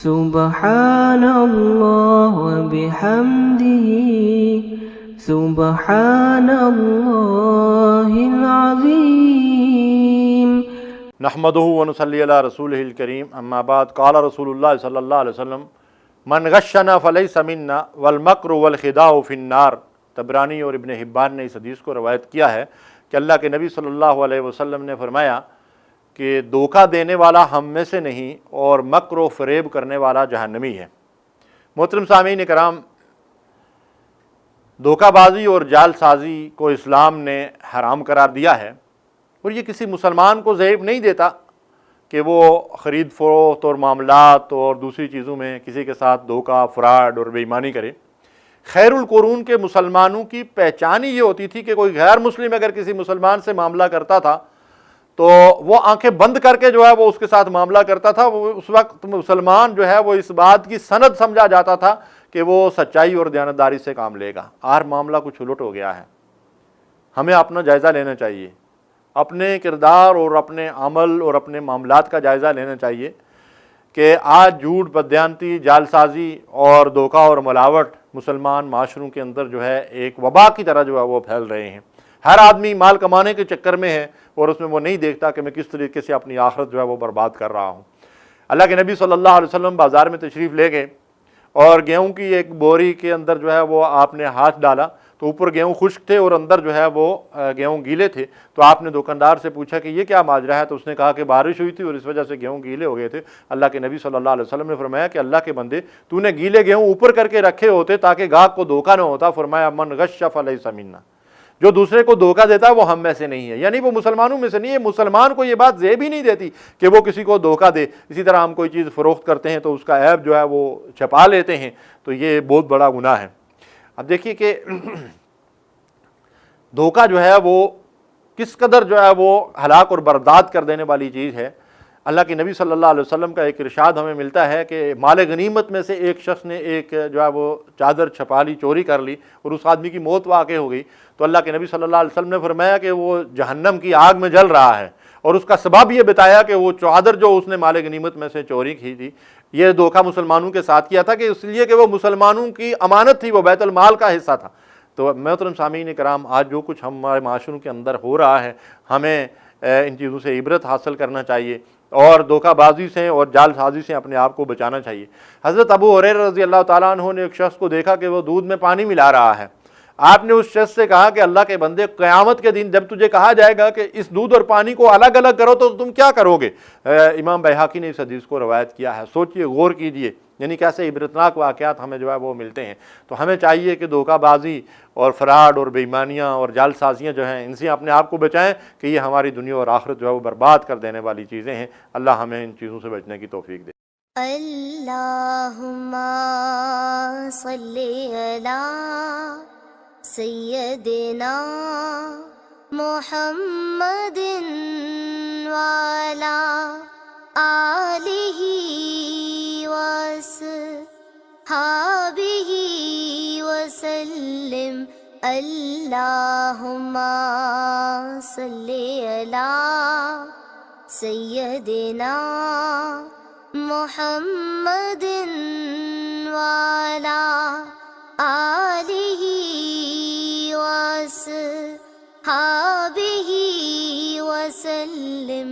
سبحان اللہ وبحمدہ سبحان اللہ العظیم۔ نحمدہ ونصلی علی رسولہ الکریم، اما بعد، قال رسول اللہ صلی اللہ علیہ وسلم من غشنا فلیس منا والمکر والخداع فی النار۔ طبرانی اور ابن حبان نے اس حدیث کو روایت کیا ہے کہ اللہ کے نبی صلی اللہ علیہ وسلم نے فرمایا کہ دھوکہ دینے والا ہم میں سے نہیں اور مکر و فریب کرنے والا جہنمی ہے۔ محترم سامعین کرام، دھوکہ بازی اور جال سازی کو اسلام نے حرام قرار دیا ہے، اور یہ کسی مسلمان کو ضعیب نہیں دیتا کہ وہ خرید فروخت اور معاملات اور دوسری چیزوں میں کسی کے ساتھ دھوکہ، فراڈ اور بے ایمانی کرے۔ خیر القرون کے مسلمانوں کی پہچان ہی یہ ہوتی تھی کہ کوئی غیر مسلم اگر کسی مسلمان سے معاملہ کرتا تھا تو وہ آنکھیں بند کر کے جو ہے وہ اس کے ساتھ معاملہ کرتا تھا۔ وہ اس وقت مسلمان جو ہے وہ اس بات کی سند سمجھا جاتا تھا کہ وہ سچائی اور دیانتداری سے کام لے گا۔ آج معاملہ کچھ الٹ ہو گیا ہے۔ ہمیں اپنا جائزہ لینا چاہیے، اپنے کردار اور اپنے عمل اور اپنے معاملات کا جائزہ لینا چاہیے کہ آج جھوٹ، بددیانتی، جال سازی اور دھوکہ اور ملاوٹ مسلمان معاشروں کے اندر جو ہے ایک وبا کی طرح جو ہے وہ پھیل رہے ہیں۔ ہر آدمی مال کمانے کے چکر میں ہے اور اس میں وہ نہیں دیکھتا کہ میں کس طریقے سے اپنی آخرت جو ہے وہ برباد کر رہا ہوں۔ اللہ کے نبی صلی اللہ علیہ وسلم بازار میں تشریف لے گئے اور گیہوں کی ایک بوری کے اندر جو ہے وہ آپ نے ہاتھ ڈالا تو اوپر گیہوں خشک تھے اور اندر جو ہے وہ گیہوں گیلے تھے۔ تو آپ نے دکاندار سے پوچھا کہ یہ کیا ماجرا ہے؟ تو اس نے کہا کہ بارش ہوئی تھی اور اس وجہ سے گیہوں گیلے ہو گئے تھے۔ اللہ کے نبی صلی اللہ علیہ وسلم نے فرمایا کہ اللہ کے بندے، تو نے گیلے گیہوں اوپر کر کے رکھے ہوتے تاکہ گاہک کو دھوکہ نہ ہوتا۔ فرمایا من غش فلیس منا، جو دوسرے کو دھوکہ دیتا ہے وہ ہم میں سے نہیں ہے، یعنی وہ مسلمانوں میں سے نہیں ہے۔ مسلمان کو یہ بات زیب ہی نہیں دیتی کہ وہ کسی کو دھوکہ دے۔ اسی طرح ہم کوئی چیز فروخت کرتے ہیں تو اس کا عیب جو ہے وہ چھپا لیتے ہیں، تو یہ بہت بڑا گناہ ہے۔ اب دیکھیے کہ دھوکہ جو ہے وہ کس قدر جو ہے وہ ہلاک اور برباد کر دینے والی چیز ہے۔ اللہ کے نبی صلی اللہ علیہ وسلم کا ایک ارشاد ہمیں ملتا ہے کہ مال غنیمت میں سے ایک شخص نے ایک جو ہے وہ چادر چھپا لی، چوری کر لی اور اس آدمی کی موت واقع ہو گئی۔ تو اللہ کے نبی صلی اللہ علیہ وسلم نے فرمایا کہ وہ جہنم کی آگ میں جل رہا ہے، اور اس کا سبب یہ بتایا کہ وہ چادر جو اس نے مال غنیمت میں سے چوری کی تھی، یہ دھوکہ مسلمانوں کے ساتھ کیا تھا کہ اس لیے کہ وہ مسلمانوں کی امانت تھی، وہ بیت المال کا حصہ تھا۔ تو محترم سامعین کرام، آج جو کچھ ہمارے معاشروں کے اندر ہو رہا ہے، ہمیں ان چیزوں سے عبرت حاصل کرنا چاہیے اور دھوکہ بازی سے اور جال سازی سے اپنے آپ کو بچانا چاہیے۔ حضرت ابو ہریرہ رضی اللہ تعالیٰ عنہ نے ایک شخص کو دیکھا کہ وہ دودھ میں پانی ملا رہا ہے۔ آپ نے اس شخص سے کہا کہ اللہ کے بندے، قیامت کے دن جب تجھے کہا جائے گا کہ اس دودھ اور پانی کو الگ الگ کرو تو تم کیا کرو گے؟ امام بیہقی نے اس حدیث کو روایت کیا ہے۔ سوچئے، غور کیجئے، یعنی کیسے عبرتناک واقعات ہمیں جو ہے وہ ملتے ہیں۔ تو ہمیں چاہیے کہ دھوکہ بازی اور فراڈ اور بے ایمانیاں اور جال سازیاں جو ہیں، ان سے اپنے آپ کو بچائیں کہ یہ ہماری دنیا اور آخرت جو ہے وہ برباد کر دینے والی چیزیں ہیں۔ اللہ ہمیں ان چیزوں سے بچنے کی توفیق دے۔ اللہم صلی علی سیدنا محمد وعلی آلہ وصحبہ وسلم۔ اللہم صلی علی سیدنا محمد وعلی آلہ وصحبہ وسلم۔